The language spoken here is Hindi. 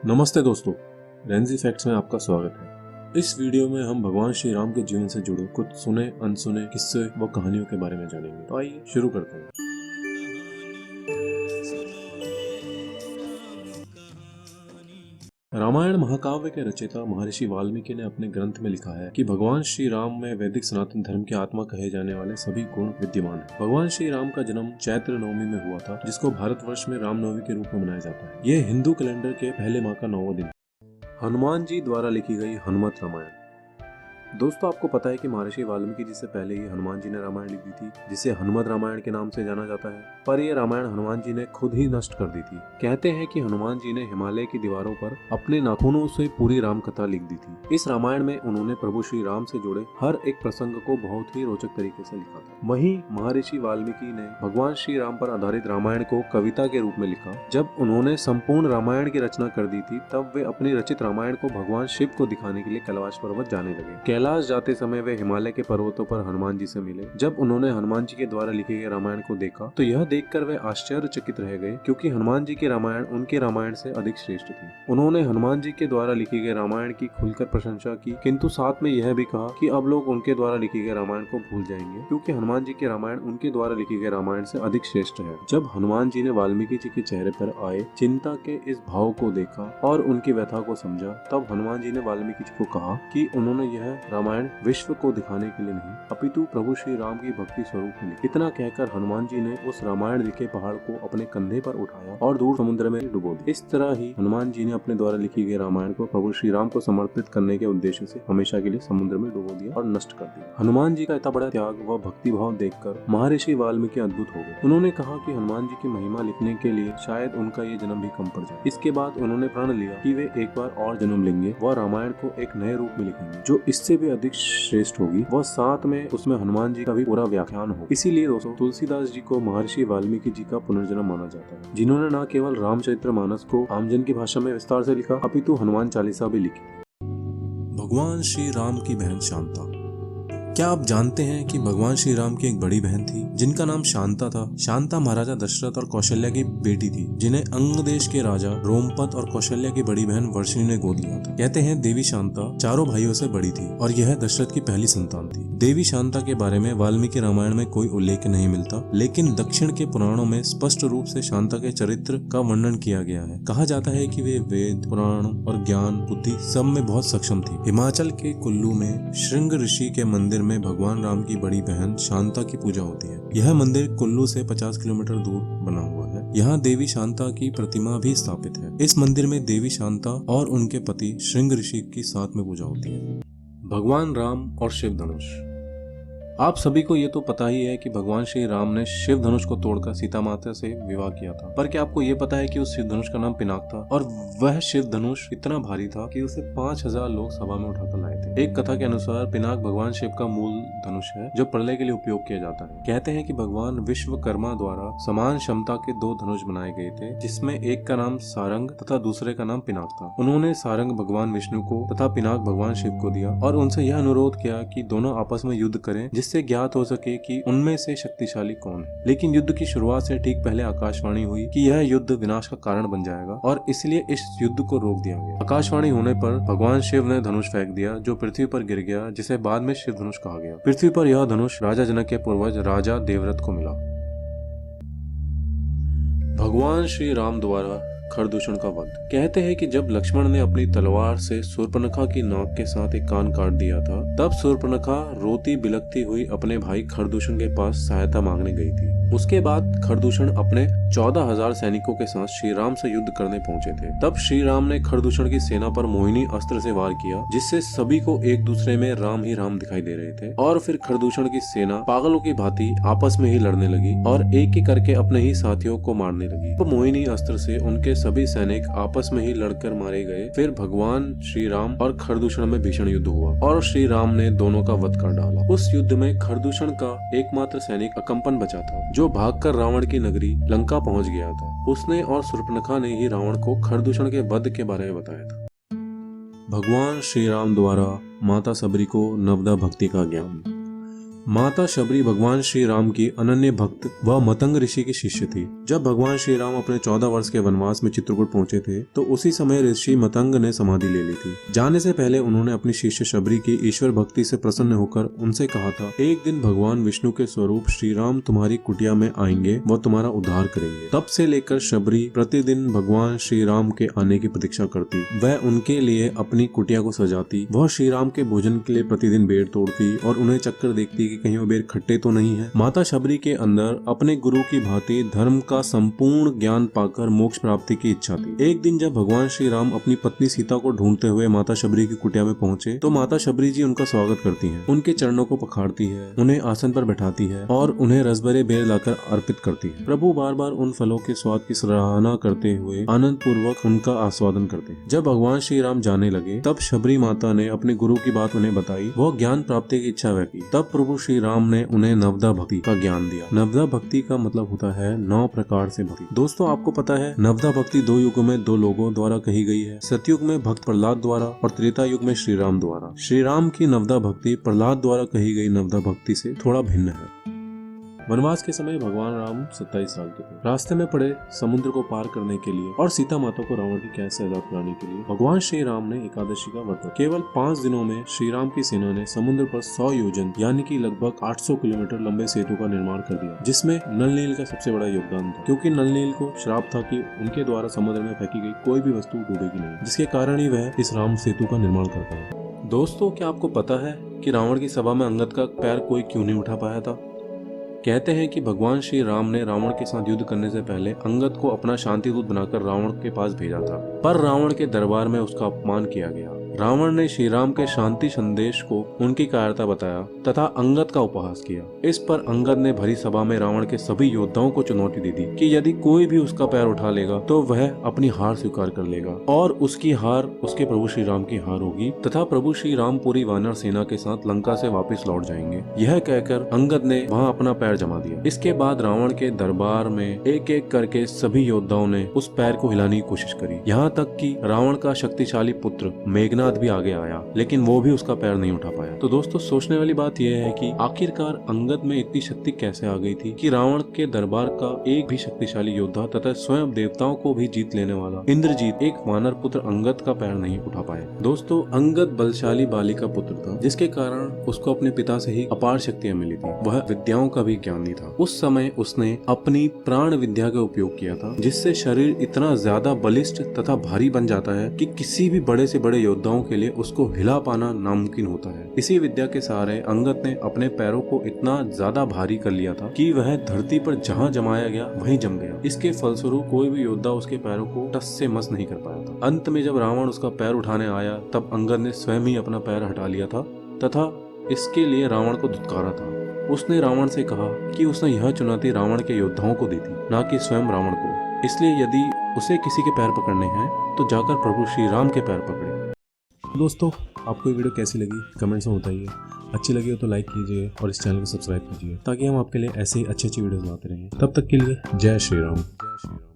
नमस्ते दोस्तों, रेंजी फैक्ट्स में आपका स्वागत है। इस वीडियो में हम भगवान श्री राम के जीवन से जुड़े कुछ सुने अनसुने किस्से व कहानियों के बारे में जानेंगे। तो आइए शुरू करते हैं। रामायण महाकाव्य के रचयिता महर्षि वाल्मीकि ने अपने ग्रंथ में लिखा है कि भगवान श्री राम में वैदिक सनातन धर्म की आत्मा कहे जाने वाले सभी गुण विद्यमान हैं। भगवान श्री राम का जन्म चैत्र नवमी में हुआ था, जिसको भारतवर्ष में रामनवमी के रूप में मनाया जाता है। यह हिंदू कैलेंडर के पहले माह का 9वां दिन। हनुमान जी द्वारा लिखी गई हनुमत रामायण। दोस्तों, आपको पता है कि महर्षि वाल्मीकि जी से पहले ही हनुमान जी ने रामायण लिखी थी, जिसे हनुमत रामायण के नाम से जाना जाता है। पर यह रामायण हनुमान जी ने खुद ही नष्ट कर दी थी। कहते हैं कि हनुमान जी ने हिमालय की दीवारों पर अपने नाखूनों से पूरी राम कथा लिख दी थी। इस रामायण में उन्होंने प्रभु श्री राम से जुड़े हर एक प्रसंग को बहुत ही रोचक तरीके से लिखा था। वहीं महर्षि वाल्मीकि ने भगवान श्री राम पर आधारित रामायण को कविता के रूप में लिखा। जब उन्होंने संपूर्ण रामायण की रचना कर दी थी, तब वे अपनी रचित रामायण को भगवान शिव को दिखाने के लिए कैलाश पर्वत जाने लगे। कैलाश जाते समय वे हिमालय के पर्वतों पर हनुमान जी से मिले। जब उन्होंने हनुमान जी के द्वारा लिखे गए रामायण को देखा तो यह देखकर वे आश्चर्यचकित रह गए, क्योंकि हनुमान जी की रामायण उनके रामायण से अधिक श्रेष्ठ थी। उन्होंने हनुमान जी के द्वारा लिखी गई रामायण की खुलकर प्रशंसा की, किंतु साथ में यह भी कहा कि अब लोग उनके द्वारा लिखी गई रामायण को भूल जाएंगे, क्योंकि हनुमान जी की रामायण उनके द्वारा लिखी गई रामायण से अधिक श्रेष्ठ है। जब हनुमान जी ने वाल्मीकि जी के चेहरे पर आए चिंता के इस भाव को देखा और उनकी व्यथा को समझा, तब हनुमान जी ने वाल्मीकि जी को कहा कि उन्होंने यह रामायण विश्व को दिखाने के लिए नहीं, अपितु प्रभु श्री राम की भक्ति स्वरूप में लिखी। इतना कहकर हनुमान जी ने उस रामायण लिखे पहाड़ को अपने कंधे पर उठाया और दूर समुद्र में डुबो दिया। इस तरह ही हनुमान जी ने अपने द्वारा लिखी गई रामायण को प्रभु श्री राम को समर्पित करने के उद्देश्य से हमेशा के लिए समुद्र में डुबो दिया और नष्ट कर दिया। हनुमान जी का इतना बड़ा त्याग व भक्ति भाव देखकर महर्षि वाल्मीकि अद्भुत हो गए। उन्होंने कहा कि हनुमान जी की महिमा लिखने के लिए शायद उनका ये जन्म भी कम पड़ जाए। इसके बाद उन्होंने प्रण लिया कि वे एक बार और जन्म लेंगे व रामायण को एक नए रूप में लिखेंगे, जो इससे भी अधिक श्रेष्ठ होगी, वह साथ में उसमें हनुमान जी का भी पूरा व्याख्यान हो। इसीलिए दोस्तों, तुलसीदास जी को महर्षि वाल्मीकि जी का पुनर्जन्म माना जाता है, जिन्होंने न केवल रामचरितमानस को आमजन की भाषा में विस्तार से लिखा, अपितु हनुमान चालीसा भी लिखी। भगवान श्री राम की बहन शांता। क्या आप जानते हैं कि भगवान श्री राम की एक बड़ी बहन थी जिनका नाम शांता था। शांता महाराजा दशरथ और कौशल्या की बेटी थी, जिन्हें अंग देश के राजा रोमपत और कौशल्या की बड़ी बहन वर्षिणी ने गोद लिया था। कहते हैं देवी शांता चारों भाइयों से बड़ी थी और यह दशरथ की पहली संतान थी। देवी शांता के बारे में वाल्मीकि रामायण में कोई उल्लेख नहीं मिलता, लेकिन दक्षिण के पुराणों में स्पष्ट रूप से शांता के चरित्र का वर्णन किया गया है। कहा जाता है कि वे वेद, पुराण और ज्ञान बुद्धि सब में बहुत सक्षम थी। हिमाचल के कुल्लू में श्रृंग ऋषि के मंदिर में भगवान राम की बड़ी बहन शांता की पूजा होती है। यह मंदिर कुल्लू से 50 किलोमीटर दूर बना हुआ है। यहाँ देवी शांता की प्रतिमा भी स्थापित है। इस मंदिर में देवी शांता और उनके पति श्रृंग ऋषि की साथ में पूजा होती है। भगवान राम और शिव धनुष। आप सभी को ये तो पता ही है कि भगवान श्री राम ने शिव धनुष को तोड़कर सीता माता से विवाह किया था। पर क्या आपको ये पता है कि उस शिव धनुष का नाम पिनाक था और वह शिव धनुष इतना भारी था कि उसे 5000 लोग सभा में उठाकर लाए थे। एक कथा के अनुसार पिनाक भगवान शिव का मूल धनुष है, जो प्रलय के लिए उपयोग किया जाता है। कहते हैं कि भगवान विश्वकर्मा द्वारा समान क्षमता के 2 धनुष बनाए गए थे, जिसमें एक का नाम सारंग तथा दूसरे का नाम पिनाक था। उन्होंने सारंग भगवान विष्णु को तथा पिनाक भगवान शिव को दिया और उनसे यह अनुरोध किया कि दोनों आपस में युद्ध करें, जिससे ज्ञात हो सके कि उनमें से शक्तिशाली कौन है। लेकिन युद्ध की शुरुआत से ठीक पहले आकाशवाणी हुई कि यह युद्ध विनाश का कारण बन जाएगा और इसलिए इस युद्ध को रोक दिया गया। आकाशवाणी होने पर भगवान शिव ने धनुष फेंक दिया, जो पृथ्वी पर गिर गया, जिसे बाद में शिव धनुष कहा गया। पृथ्वी पर यह धनुष राजा जनक के पूर्वज राजा देवव्रत को मिला। भगवान श्री राम द्वारा खरदूषण का वध। कहते हैं कि जब लक्ष्मण ने अपनी तलवार से शूर्पणखा की नाक के साथ एक कान काट दिया था, तब शूर्पणखा रोती बिलखती हुई अपने भाई खरदूषण के पास सहायता मांगने गई थी। उसके बाद खरदूषण अपने 14,000 सैनिकों के साथ श्री राम से युद्ध करने पहुंचे थे। तब श्री राम ने खरदूषण की सेना पर मोहिनी अस्त्र से वार किया, जिससे सभी को एक दूसरे में राम ही राम दिखाई दे रहे थे। और फिर खरदूषण की सेना पागलों की भांति आपस में ही लड़ने लगी और एक एक करके अपने ही साथियों को मारने लगी। तो मोहिनी अस्त्र से उनके सभी सैनिक आपस में ही लड़कर मारे गए। फिर भगवान श्री राम और खरदूषण में भीषण युद्ध हुआ और श्री राम ने दोनों का वध कर डाला। उस युद्ध में खरदूषण का एकमात्र सैनिक अकंपन बचा था, जो भागकर रावण की नगरी लंका पहुंच गया था। उसने और शूर्पणखा ने ही रावण को खरदूषण के वध के बारे में बताया था। भगवान श्री राम द्वारा माता सबरी को नवदा भक्ति का ज्ञान। माता शबरी भगवान श्री राम की अनन्य भक्त व मतंग ऋषि की शिष्य थी। जब भगवान श्री राम अपने 14 वर्ष के वनवास में चित्रकूट पहुंचे थे तो उसी समय ऋषि मतंग ने समाधि ले ली थी। जाने से पहले उन्होंने अपनी शिष्य शबरी की ईश्वर भक्ति से प्रसन्न होकर उनसे कहा था, एक दिन भगवान विष्णु के स्वरूप श्री राम तुम्हारी कुटिया में आएंगे व तुम्हारा उद्धार करेंगे। तब से लेकर शबरी प्रतिदिन भगवान श्री राम के आने की प्रतीक्षा करती। वह उनके लिए अपनी कुटिया को सजाती। वह श्री राम के भोजन के लिए प्रतिदिन बेर तोड़ती और उन्हें चक्कर देखती कि कहीं वो बेर खट्टे तो नहीं है। माता शबरी के अंदर अपने गुरु की भांति धर्म का संपूर्ण ज्ञान पाकर मोक्ष प्राप्ति की इच्छा थी। एक दिन जब भगवान श्री राम अपनी पत्नी सीता को ढूंढते हुए माता शबरी की कुटिया में पहुंचे तो माता शबरी जी उनका स्वागत करती हैं, उनके चरणों को पखाड़ती है, उन्हें आसन पर बैठाती है और उन्हें रसभरे बेर लाकर अर्पित करती है। प्रभु बार बार उन फलों के स्वाद की सराहना करते हुए आनंद पूर्वक उनका आस्वादन करते हैं। जब भगवान श्री राम जाने लगे तब शबरी माता ने अपने गुरु की बात उन्हें बताई। वह ज्ञान प्राप्ति की इच्छा व्यक्त की। तब प्रभु श्री राम ने उन्हें नवदा भक्ति का ज्ञान दिया। नवदा भक्ति का मतलब होता है 9 प्रकार से भक्ति। दोस्तों आपको पता है नवदा भक्ति 2 युगों में 2 लोगों द्वारा कही गई है। सतयुग में भक्त प्रहलाद द्वारा और त्रेता युग में श्री राम द्वारा। श्री राम की नवदा भक्ति प्रहलाद द्वारा कही गई नवदा भक्ति से थोड़ा भिन्न है। वनवास के समय भगवान राम 27 साल के थे। रास्ते में पड़े समुद्र को पार करने के लिए और सीता माता को रावण की कैद से आजाद कराने के लिए भगवान श्री राम ने एकादशी का व्रत। केवल 5 दिनों में श्री राम की सेना ने समुद्र पर 100 योजन यानी कि लगभग 800 किलोमीटर लंबे सेतु का निर्माण कर दिया, जिसमें नल नील का सबसे बड़ा योगदान था, क्योंकि नल नील को श्राप था कि उनके द्वारा समुद्र में फेंकी गई कोई भी वस्तु डूबेगी नहीं, जिसके कारण ही वह इस राम सेतु का निर्माण कर पाया। दोस्तों क्या आपको पता है कि रावण की सभा में अंगद का पैर कोई क्यों नहीं उठा पाया था? कहते हैं कि भगवान श्री राम ने रावण के साथ युद्ध करने से पहले अंगद को अपना शांति दूत बनाकर रावण के पास भेजा था, पर रावण के दरबार में उसका अपमान किया गया। रावण ने श्री राम के शांति संदेश को उनकी कायरता बताया तथा अंगद का उपहास किया। इस पर अंगद ने भरी सभा में रावण के सभी योद्धाओं को चुनौती दे दी कि यदि कोई भी उसका पैर उठा लेगा तो वह अपनी हार स्वीकार कर लेगा और उसकी हार उसके प्रभु श्री राम की हार होगी तथा प्रभु श्री राम पूरी वानर सेना के साथ लंका से वापस लौट जाएंगे। यह कहकर अंगद ने वहां अपना पैर जमा दिया। इसके बाद रावण के दरबार में एक एक करके सभी योद्धाओं ने उस पैर को हिलाने की कोशिश करी, यहाँ तक कि रावण का शक्तिशाली पुत्र मेघनाद भी आगे आया, लेकिन वो भी उसका पैर नहीं उठा पाया। तो दोस्तों सोचने वाली बात यह है कि आखिरकार अंगद में इतनी शक्ति कैसे आ गई थी कि रावण के दरबार का एक भी शक्तिशाली योद्धा तथा स्वयं देवताओं को भी जीत लेने वाला इंद्रजीत एक वानर पुत्र अंगद का पैर नहीं उठा पाया। दोस्तों अंगद बलशाली बाली का पुत्र था, जिसके कारण उसको अपने पिता से ही अपार शक्तियां मिली थी। वह विद्याओं का भी ज्ञानी था। उस समय उसने अपनी प्राण विद्या का उपयोग किया था, जिससे शरीर इतना ज्यादा बलिष्ठ तथा भारी बन जाता है कि किसी भी बड़े से बड़े योद्धाओं के लिए उसको हिला पाना नामुमकिन होता है। इसी विद्या के सहारे अंगद ने अपने पैरों को इतना ज्यादा भारी कर लिया था कि वह धरती पर जहां जमाया गया वहीं जम गया। इसके फलस्वरूप कोई भी योद्धा उसके पैरों को टस से मस नहीं कर पाया था। अंत में जब रावण उसका पैर उठाने आया तब अंगद ने स्वयं ही अपना पैर हटा लिया था तथा इसके लिए रावण को धुतकारा था। उसने रावण से कहा कि उसने यह चुनौती रावण के योद्धाओं को दी थी, न कि स्वयं रावण को। इसलिए यदि उसे किसी के पैर पकड़ने हैं तो जाकर प्रभु श्री राम के पैर पकड़े। दोस्तों आपको ये वीडियो कैसी लगी कमेंट्स में बताइए। अच्छी लगी हो तो लाइक कीजिए और इस चैनल को सब्सक्राइब कीजिए ताकि हम आपके लिए ऐसे ही अच्छी वीडियोस लाते रहें। तब तक के लिए जय श्री राम।